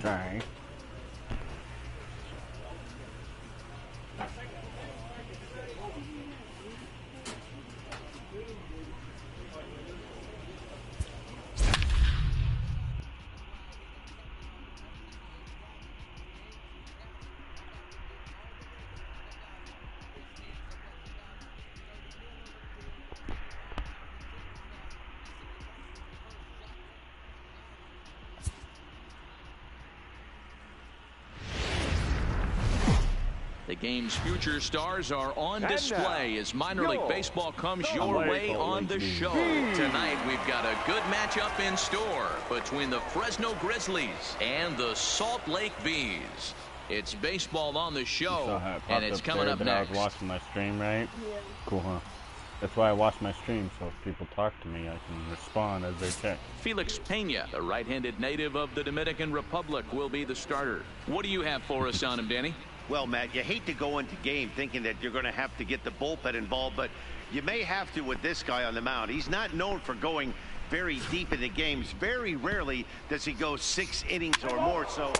Sorry. The game's future stars are on display as minor league baseball comes your way on the show. Tonight we've got a good matchup in store between the Fresno Grizzlies and the Salt Lake Bees. It's baseball on the show, and it's coming up next. I was watching my stream, right? Yeah. Cool, huh? That's why I watch my stream, so if people talk to me, I can respond as they check. Felix Pena, the right-handed native of the Dominican Republic, will be the starter. What do you have for us on him, Danny? Well, Matt, you hate to go into game thinking that you're going to have to get the bullpen involved, but you may have to with this guy on the mound. He's not known for going very deep in the games. Very rarely does he go 6 innings or more, so...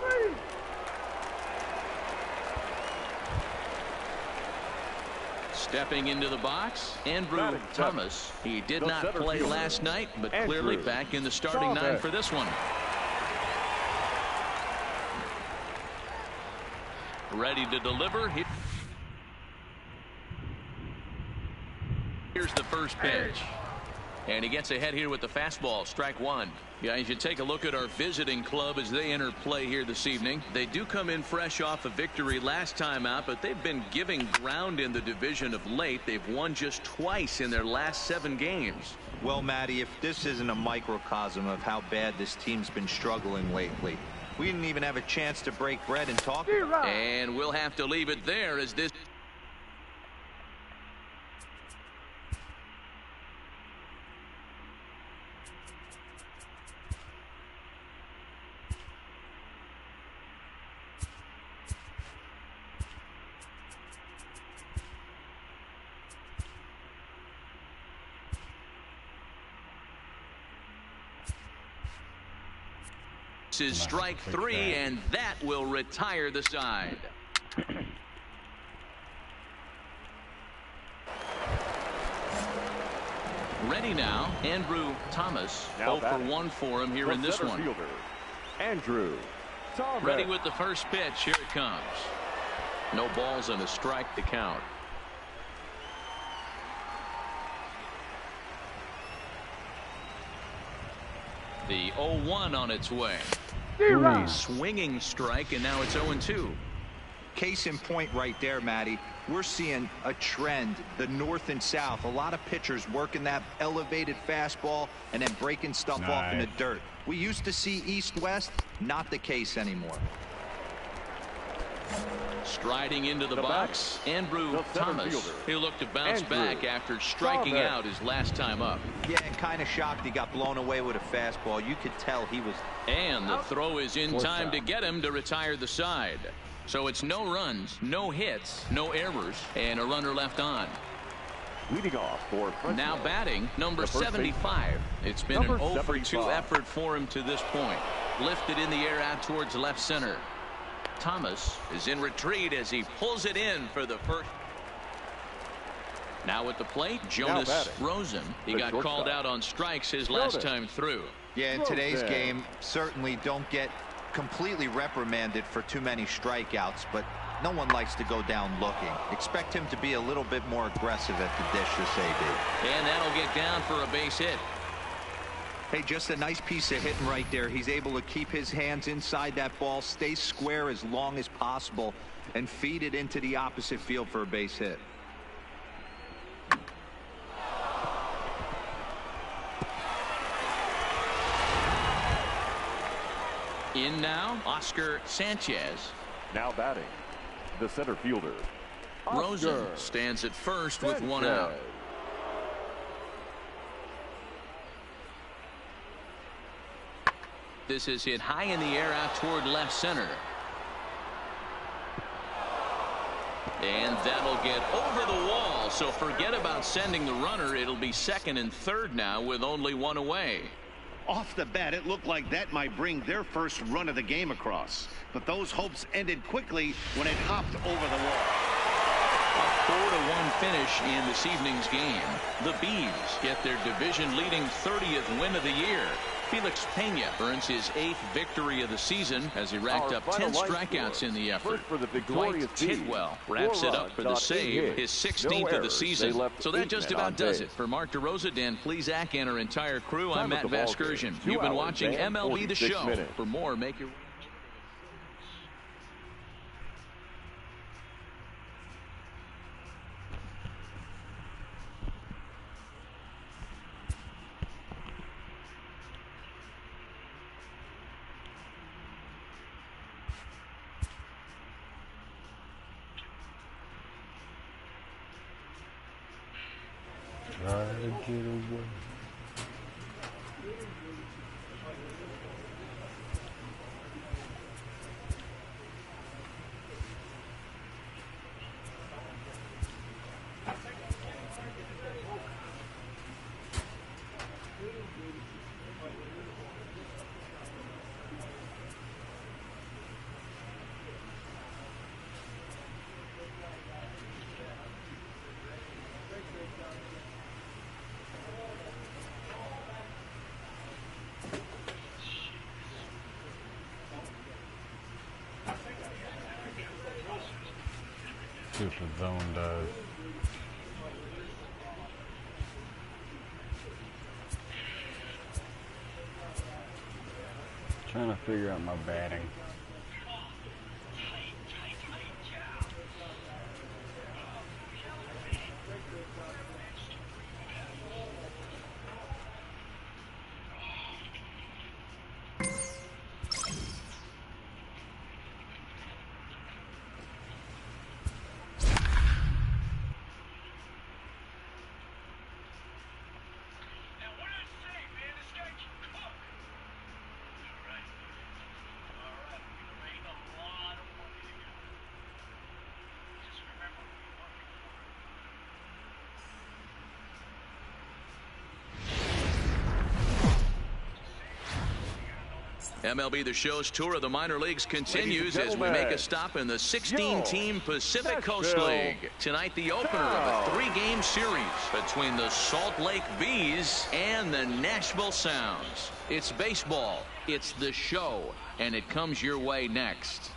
Stepping into the box, Andrew Thomas. He did not play last night, but clearly back in the starting 9 for this one. Ready to deliver. Here's the first pitch. And he gets ahead here with the fastball. Strike one. Guys, you take a look at our visiting club as they enter play here this evening. They do come in fresh off a victory last time out, but they've been giving ground in the division of late. They've won just twice in their last 7 games. Well, Matty, if this isn't a microcosm of how bad this team's been struggling lately. We didn't even have a chance to break bread and talk. And we'll have to leave it there as this. Is strike 3, and that will retire the side. Ready now, Andrew Thomas. 0 for 1 for him here in this one. Andrew Thomas. Ready with the first pitch. Here it comes. No balls and a strike to count. The 0-1 on its way. Swinging strike, and now it's 0-2. Case in point right there, Matty. We're seeing a trend, the north and south. A lot of pitchers working that elevated fastball and then breaking stuff off in the dirt. We used to see east-west, not the case anymore. Striding into the box, Andrew Thomas. He'll look to bounce back after striking out his last time up. Yeah, and kind of shocked he got blown away with a fastball. You could tell he was. And the throw is in time to get him to retire the side. So it's no runs, no hits, no errors, and a runner left on. Leading off for Fresno. Now batting, number 75. It's been an 0 for 2 effort for him to this point. Lifted in the air out towards left center. Thomas is in retreat as he pulls it in for the first. Now at the plate, Jonas Rosen. He got called out on strikes his last time through. Yeah, in today's game, certainly don't get completely reprimanded for too many strikeouts, but no one likes to go down looking. Expect him to be a little bit more aggressive at the dish this AB. And that'll get down for a base hit. Hey, just a nice piece of hitting right there. He's able to keep his hands inside that ball, stay square as long as possible, and feed it into the opposite field for a base hit. In now, Oscar Sanchez. Now batting, the center fielder, Rosen stands at first with 1 out. This is hit high in the air out toward left center. And that'll get over the wall. So forget about sending the runner. It'll be second and third now with only 1 away. Off the bat, it looked like that might bring their first run of the game across. But those hopes ended quickly when it hopped over the wall. A 4-1 finish in this evening's game. The Bees get their division-leading 30th win of the year. Felix Pena earns his 8th victory of the season as he racked up 10 strikeouts in the effort. Dwight Tidwell wraps it up for the save, his 16th of the season. So that just about does it. For Mark DeRosa, Dan Plesac, and our entire crew, I'm Matt Vasgersian. You've been watching MLB The Show. For more, make your... Try to get away. See what the zone does. Trying to figure out my batting. MLB The Show's tour of the minor leagues continues as we make a stop in the 16-team Pacific Coast League. Tonight, the opener of a 3-game series between the Salt Lake Bees and the Nashville Sounds. It's baseball, it's the show, and it comes your way next.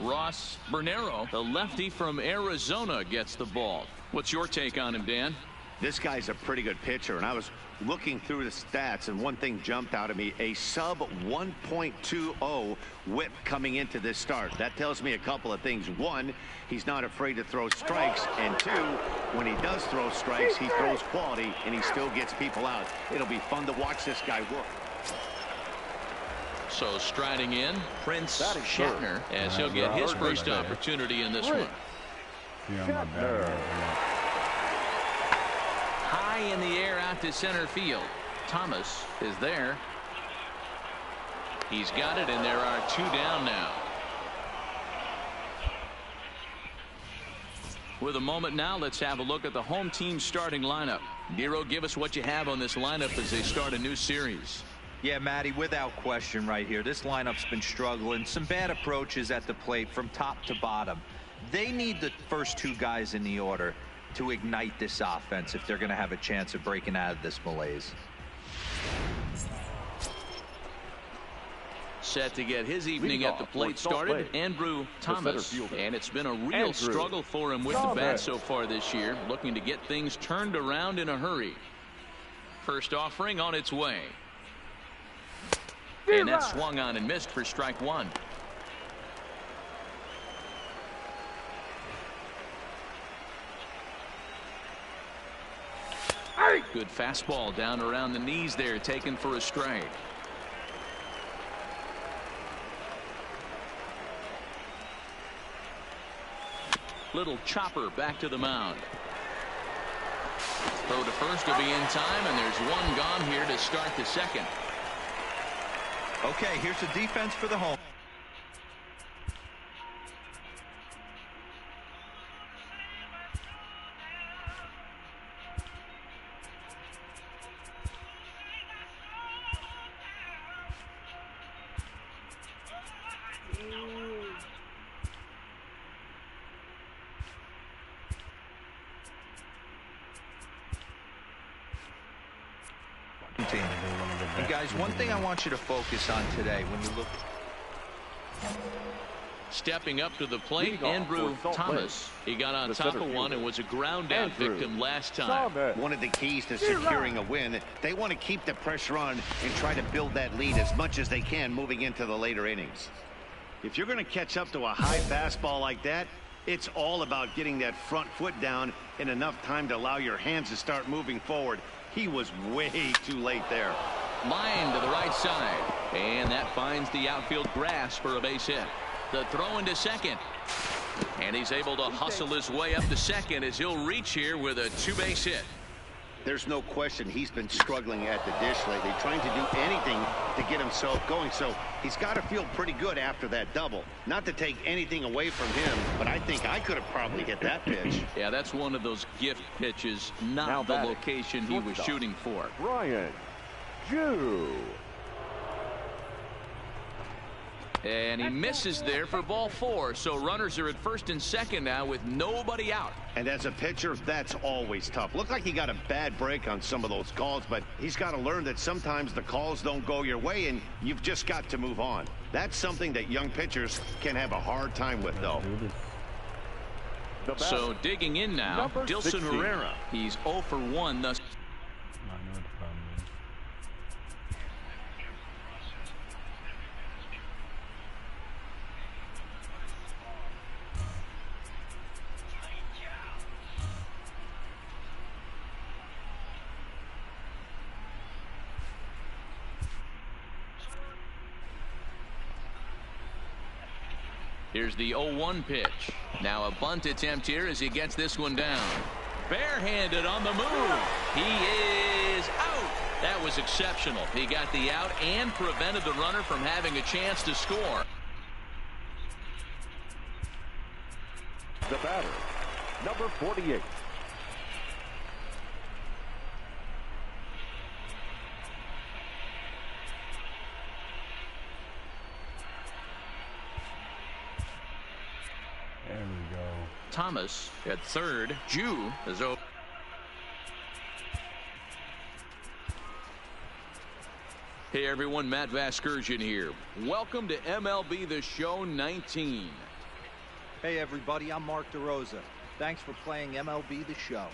Ross Bernero, the lefty from Arizona, gets the ball. What's your take on him, Dan? This guy's a pretty good pitcher, and I was looking through the stats, and one thing jumped out at me: a sub 1.20 whip coming into this start. That tells me a couple of things. One, he's not afraid to throw strikes, and two, when he does throw strikes, he throws quality, and he still gets people out. It'll be fun to watch this guy work. So striding in, Prince Shatner, as he'll get his first opportunity in this one. High in the air out to center field. Thomas is there. He's got it, and there are 2 down now. With a moment now, let's have a look at the home team starting lineup. Nero, give us what you have on this lineup as they start a new series. Yeah, Matty, without question right here. This lineup's been struggling. Some bad approaches at the plate from top to bottom. They need the first 2 guys in the order to ignite this offense if they're going to have a chance of breaking out of this malaise. Set to get his evening at the plate started, Andrew Thomas, and it's been a real struggle for him with the bat so far this year, looking to get things turned around in a hurry. First offering on its way, and that swung on and missed for strike 1. Good fastball down around the knees there, taken for a strike. Little chopper back to the mound. Throw to first will be in time, and there's 1 gone here to start the second. Okay, here's the defense for the home. team. And guys, one thing I want you to focus on today when you look. Stepping up to the plate, Andrew Thomas. He got on top of one and was a ground out victim last time. One of the keys to securing a win, they want to keep the pressure on and try to build that lead as much as they can moving into the later innings. If you're going to catch up to a high fastball like that, it's all about getting that front foot down in enough time to allow your hands to start moving forward. He was way too late there. Line to the right side, and that finds the outfield grass for a base hit. The throw into second, and he's able to hustle his way up to second as he'll reach here with a two-base hit. There's no question he's been struggling at the dish lately, trying to do anything to get himself going, so he's got to feel pretty good after that double. Not to take anything away from him, but I think I could have probably hit that pitch. Yeah, that's one of those gift pitches, not the location he was shooting for. Ryan Jew. And he misses there for ball 4, so runners are at first and second now with nobody out. And as a pitcher, that's always tough. Looked like he got a bad break on some of those calls, but he's got to learn that sometimes the calls don't go your way, and you've just got to move on. That's something that young pitchers can have a hard time with, though. So digging in now, Dilson Herrera. He's 0 for 1 thus. Here's the 0-1 pitch. Now a bunt attempt here as he gets this one down. Barehanded on the move. He is out. That was exceptional. He got the out and prevented the runner from having a chance to score. The batter, number 48. There we go. Thomas at third. Jew is over. Hey everyone, Matt Vasgersian here. Welcome to MLB The Show 19. Hey everybody, I'm Mark DeRosa. Thanks for playing MLB The Show.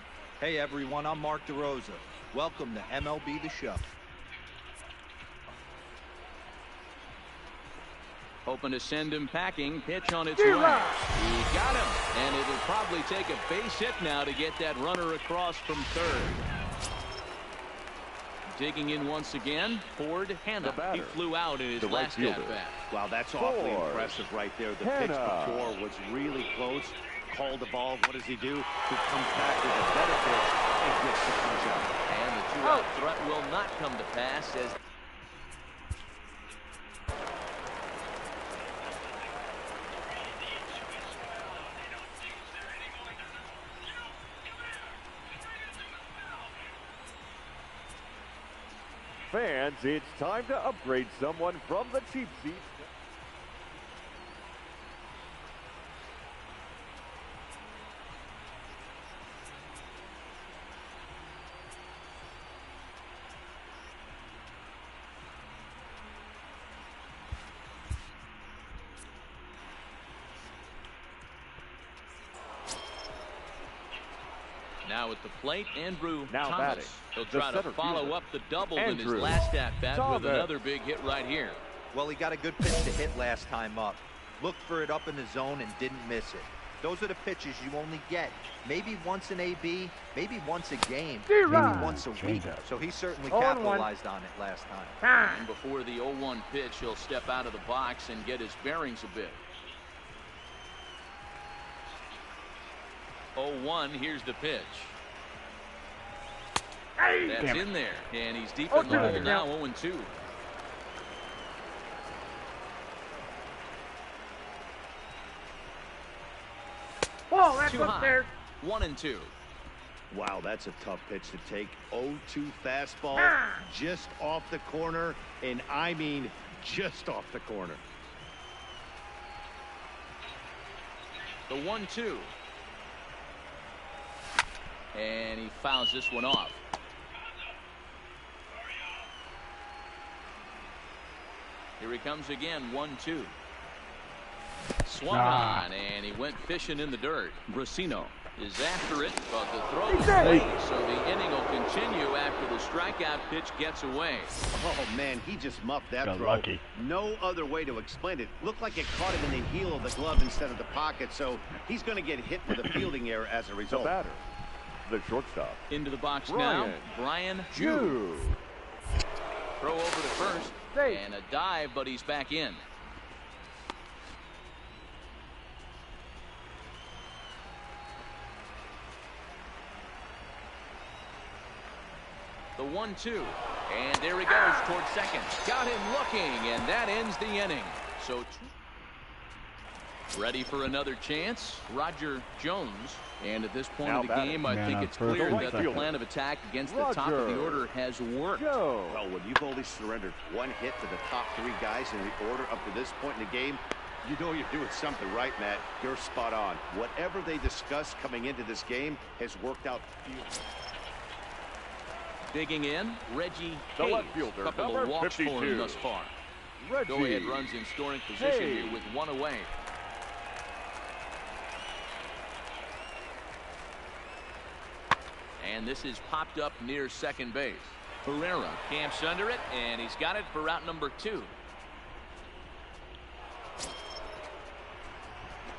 Hey everyone, I'm Mark DeRosa. Welcome to MLB The Show. Hoping to send him packing. Pitch on its way. He got him, and it'll probably take a base hit now to get that runner across from third. Digging in once again, Ford Hanna. He flew out in his last at-bat. Wow, that's awfully impressive right there. The pitch before was really close. Called the ball. What does he do? He comes back with a better pitch and gets the punch out. And the two-out threat will not come to pass as Fans, it's time to upgrade someone from the cheap seats. now at the plate, Andrew Now Thomas. batting, He'll try to follow fielder, up the double in his Andrew last at-bat with Thomas. another big hit right here. Well, he got a good pitch to hit last time up. Looked for it up in the zone and didn't miss it. Those are the pitches you only get maybe once in AB, maybe once a game, maybe once a week. So he certainly capitalized on it last time. And before the 0-1 pitch, he'll step out of the box and get his bearings a bit. 0-1, here's the pitch. That's in there, and he's deep in the hole now, 0-2. Oh, that's Too up high. there. 1-2. Wow, that's a tough pitch to take. 0-2 fastball just off the corner, and I mean just off the corner. The 1-2. And he fouls this one off. Here he comes again, 1-2. Swung on, and he went fishing in the dirt. Brasino is after it, but the throw is late, so the inning will continue after the strikeout pitch gets away. Oh, man, he just muffed that Got throw. lucky. No other way to explain it. Looked like it caught him in the heel of the glove instead of the pocket, so he's going to get hit with a fielding error as a result. The batter, the shortstop. Into the box now, Brian Jew. Throw over to first, and a dive, but he's back in. The 1-2, and there he goes towards second. Got him looking, and that ends the inning. So ready for another chance, Roger Jones. And at this point of the game, I think it's clear that the plan of attack against the top of the order has worked. Well, when you've only surrendered one hit to the top three guys in the order up to this point in the game, you know you're doing something right, Matt. You're spot on. Whatever they discussed coming into this game has worked out beautifully. Digging in, Reggie The Hayes. left fielder, Couple number of walks 52. for him thus far. Reggie Go-ahead runs in scoring position here with one away. And this is popped up near second base. Herrera camps under it, and he's got it for route number 2.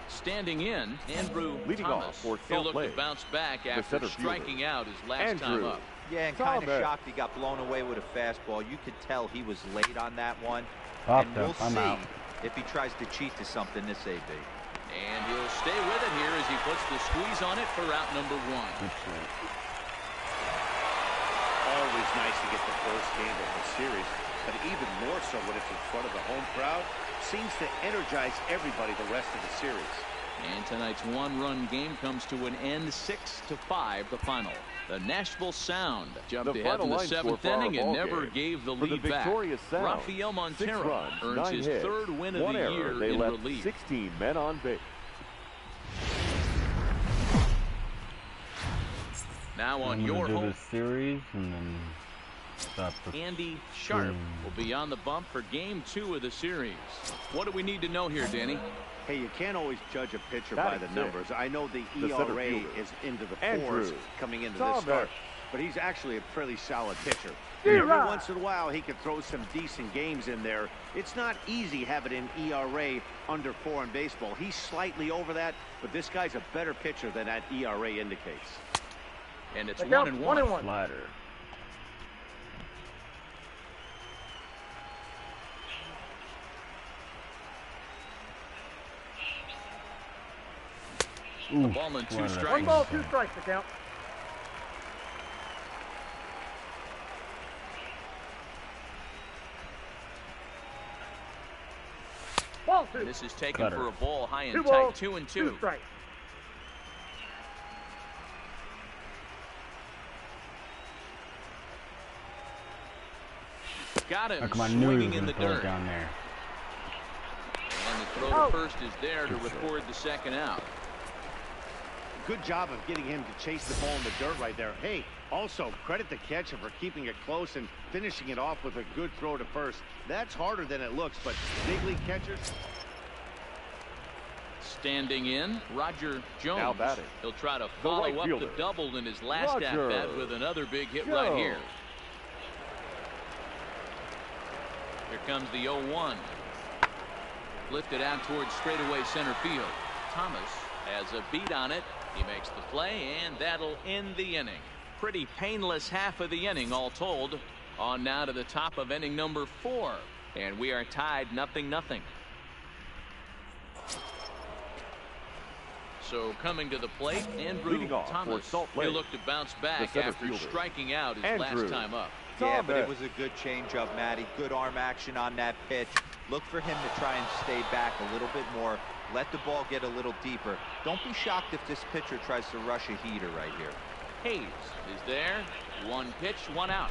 Standing in, Andrew Leading Thomas. off for He'll Salt look to Lake. bounce back after center striking fielder, out his last time up. Yeah, and kind of shocked he got blown away with a fastball. You could tell he was late on that one. And we'll see if he tries to cheat to something this AB. And he'll stay with it here as he puts the squeeze on it for route number 1. Always nice to get the first game of the series, but even more so when it's in front of the home crowd. Seems to energize everybody the rest of the series. And tonight's one-run game comes to an end, 6-5, the final. The Nashville Sound jumped ahead in the 7th inning and never gave the lead back. Rafael Montero earns his 3rd win of the year in relief. 16 men on base. Now on your home series, and then stop the Andy Sharp will be on the bump for game 2 of the series. What do we need to know here, Danny? Hey, you can't always judge a pitcher by the numbers. I know the ERA is into the 4s coming into this start, but he's actually a pretty solid pitcher. Every once in a while, he can throw some decent games in there. It's not easy having an ERA under 4 in baseball. He's slightly over that, but this guy's a better pitcher than that ERA indicates. And it's 1-1. Slider. A ball and 2 strikes. 1 ball, 2 strikes to count. Ball 2. This is taken for a ball high and 2 tight, balls, 2-2. 2 strikes. Got him Come on, I knew he swinging was in the gonna throw it dirt. down there. And the throw to first is there to record the 2nd out. Good job of getting him to chase the ball in the dirt right there. Hey, also credit the catcher for keeping it close and finishing it off with a good throw to first. That's harder than it looks, but big league catchers. Standing in, Roger Jones. Now batting. He'll try to follow up the double in his last at-bat with another big hit right here. Here comes the 0-1. Lifted out towards straightaway center field. Thomas has a beat on it. He makes the play, and that'll end the inning. Pretty painless half of the inning, all told. On now to the top of inning number 4. And we are tied 0-0. So coming to the plate, Andrew Thomas. He'll look to bounce back after striking out his last time up. Yeah, but it was a good changeup, Matty. Good arm action on that pitch. Look for him to try and stay back a little bit more. Let the ball get a little deeper. Don't be shocked if this pitcher tries to rush a heater right here. Hayes is there. 1 pitch, 1 out.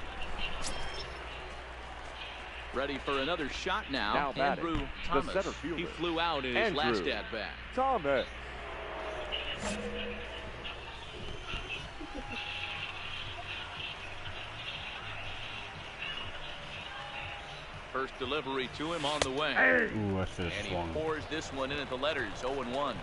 Ready for another shot now. Andrew Thomas. He flew out in his last at-bat. Thomas. First delivery to him on the way. Ooh, that's just And he swung. pours this one in at the letters, 0-1.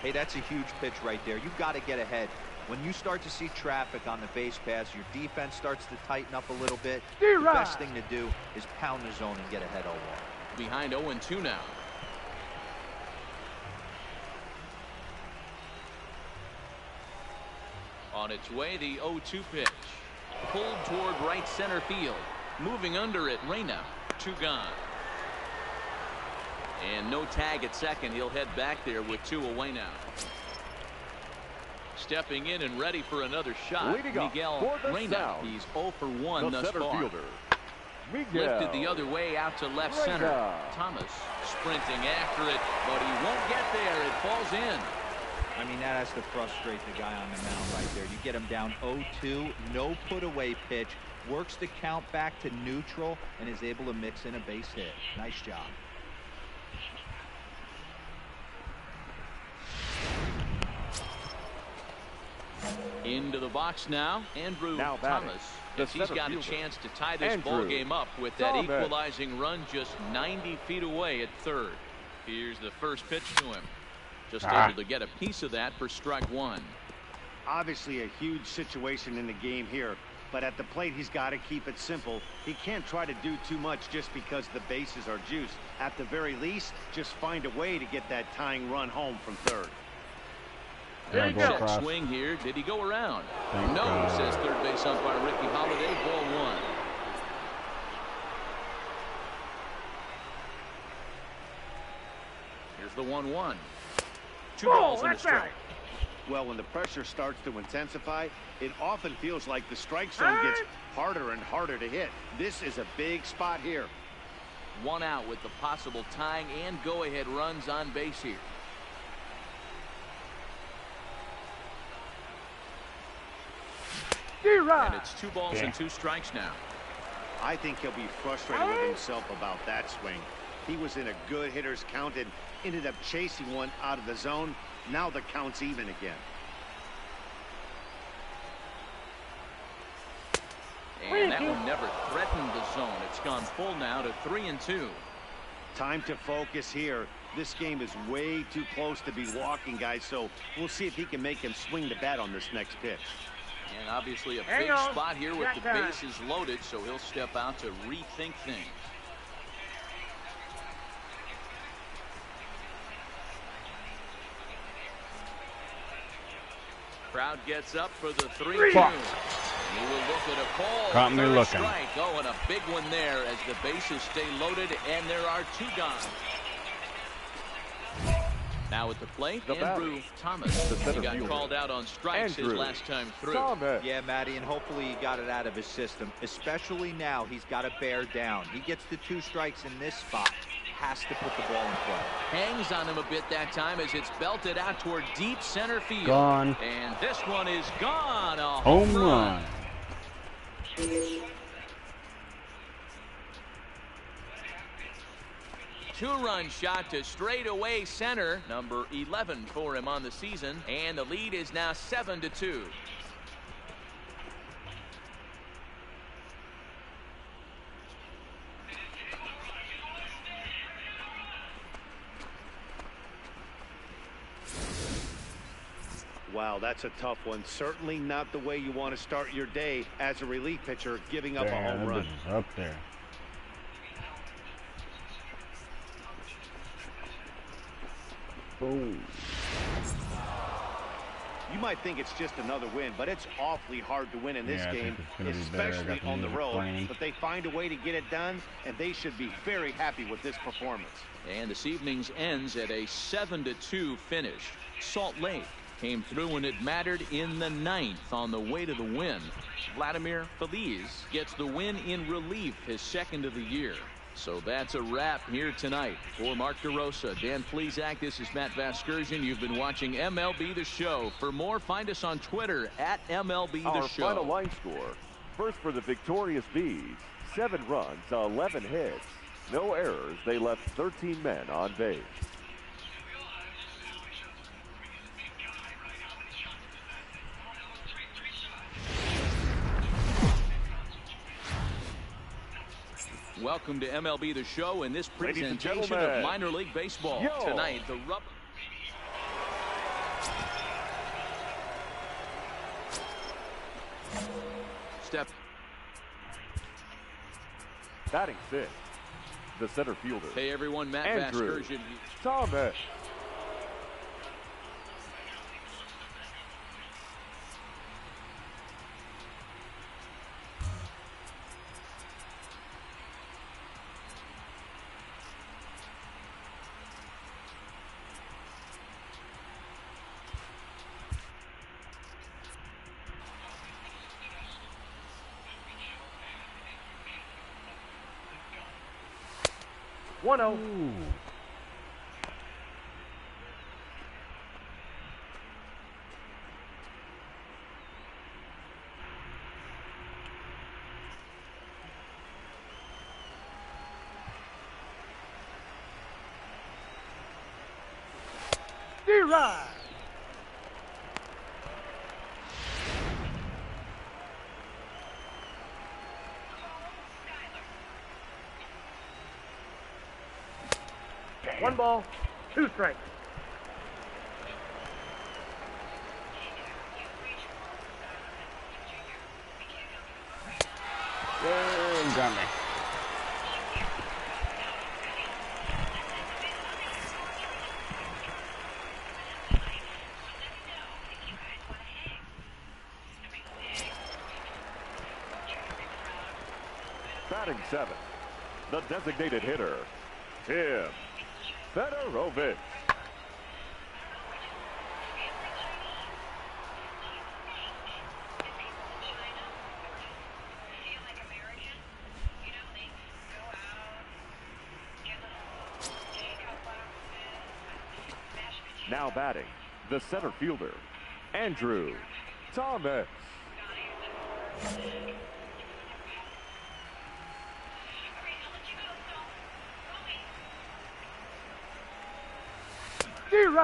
Hey, that's a huge pitch right there. You've got to get ahead. When you start to see traffic on the base pass, your defense starts to tighten up a little bit. The best thing to do is pound the zone and get ahead 0-1. Behind 0-2 now. On its way, the 0-2 pitch. Pulled toward right center field. Moving under it, Reyna. 2 gone. And no tag at second. He'll head back there with 2 away now. Stepping in and ready for another shot, Miguel Reyna. He's 0 for 1 thus far. Fielder, Lifted the other way out to left center. Thomas sprinting after it, but he won't get there. It falls in. I mean, that has to frustrate the guy on the mound right there. You get him down 0-2, no put away pitch, works the count back to neutral, and is able to mix in a base hit. Nice job. Into the box now, Andrew Thomas. He's got a chance to tie this ball game up with that equalizing run just 90 feet away at third. Here's the first pitch to him. Just able to get a piece of that for strike 1. Obviously a huge situation in the game here, but at the plate he's got to keep it simple. He can't try to do too much just because the bases are juiced. At the very least, just find a way to get that tying run home from third. Check swing here. Did he go around? No, says third base umpire Ricky Holiday. Ball 1. Here's the 1-1. 2 balls and a strike. Well, when the pressure starts to intensify, it often feels like the strike zone gets harder and harder to hit. This is a big spot here. 1 out with the possible tying and go-ahead runs on base here. And it's 2 balls and 2 strikes now. I think he'll be frustrated with himself about that swing. He was in a good hitter's count and ended up chasing one out of the zone. Now the count's even again. And that one never threatened the zone. It's gone full now to 3-2. Time to focus here. This game is way too close to be walking, guys, so we'll see if he can make him swing the bat on this next pitch. And obviously a big spot here with the bases loaded, so he'll step out to rethink things. Crowd gets up for the 3-2. He will look at a call. Got me looking. Strike. Oh, and a big one there as the bases stay loaded, and there are 2 gone. Now at the plate, Andrew Thomas. He got called out on strikes his last time through. Yeah, Matty, and hopefully he got it out of his system. Especially now, he's got to bear down. He gets the 2 strikes in this spot. Has to put the ball in play. Hangs on him a bit that time as it's belted out toward deep center field. Gone. And this one is gone. A Home run. 2-run shot to straightaway center. Number 11 for him on the season. And the lead is now 7-2. Wow, that's a tough one. Certainly not the way you want to start your day as a relief pitcher, giving up a home run. Up there. Boom. You might think it's just another win, but it's awfully hard to win in this game, especially on the road. But they find a way to get it done, and they should be very happy with this performance. And this evening's ends at a 7-2 finish. Salt Lake came through when it mattered in the 9th on the way to the win. Vladimir Feliz gets the win in relief, his 2nd of the year. So that's a wrap here tonight. For Mark DeRosa, Dan Plesac, this is Matt Vasgersian. You've been watching MLB The Show. For more, find us on Twitter at MLB The Show. Our final line score. First for the victorious Bees. 7 runs, 11 hits. No errors. They left 13 men on base. Welcome to MLB The Show and this Ladies and presentation of gentlemen, minor league baseball. yo. Tonight, the rubber. Step. Batting 6, the center fielder. Hey everyone, Matt Andrew Vasgersian. Thomas. One 0. D-Ride. One ball, 2 strikes. Yeah, got me. Batting 7, the designated hitter, Tim Federovic. Now batting, the center fielder, Andrew Thomas.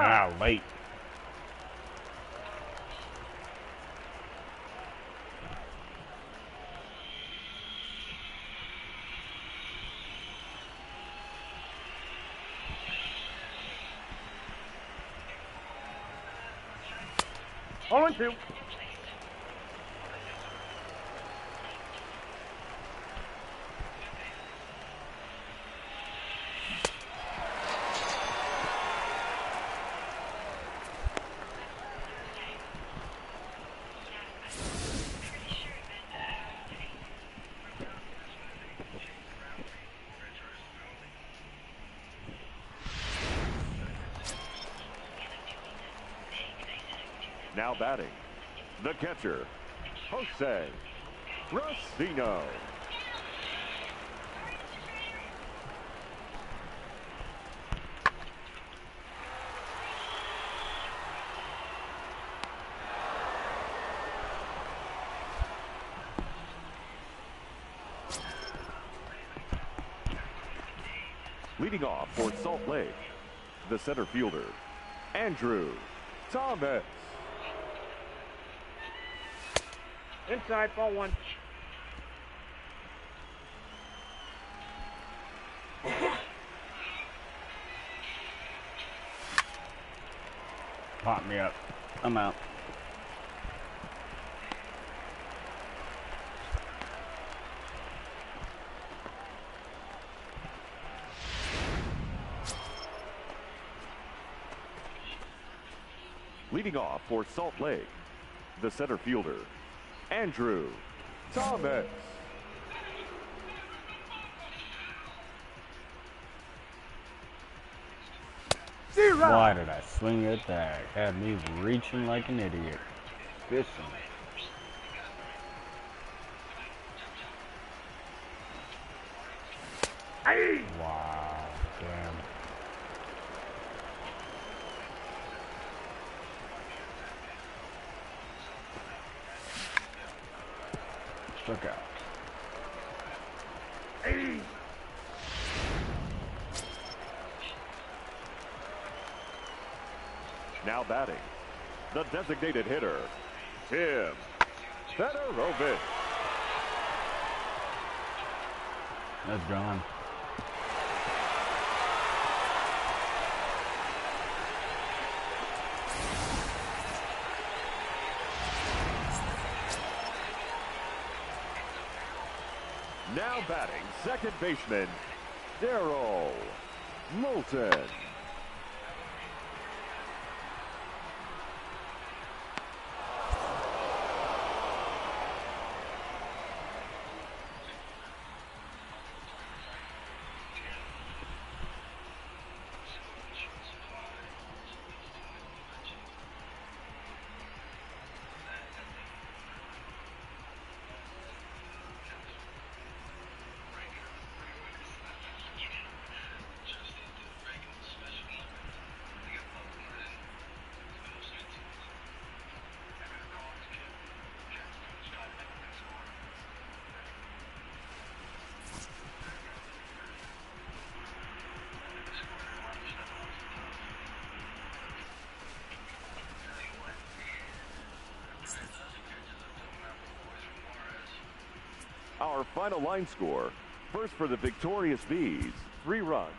Ah, late. Oh, and 2. Now batting, the catcher, Jose Racino. Leading off for Salt Lake, the center fielder, Andrew Thomas. Inside, ball 1. Pop me up. I'm out. Leading off for Salt Lake, the center fielder, Andrew Thomas. Why did I swing it back? Had me reaching like an idiot. Fishing. Wow. Damn. Struck out. Now batting, the designated hitter, Tim Federovic. That's gone. Now batting, second baseman, Darryl Moulton. Our final line score, first for the victorious Bees, 3 runs.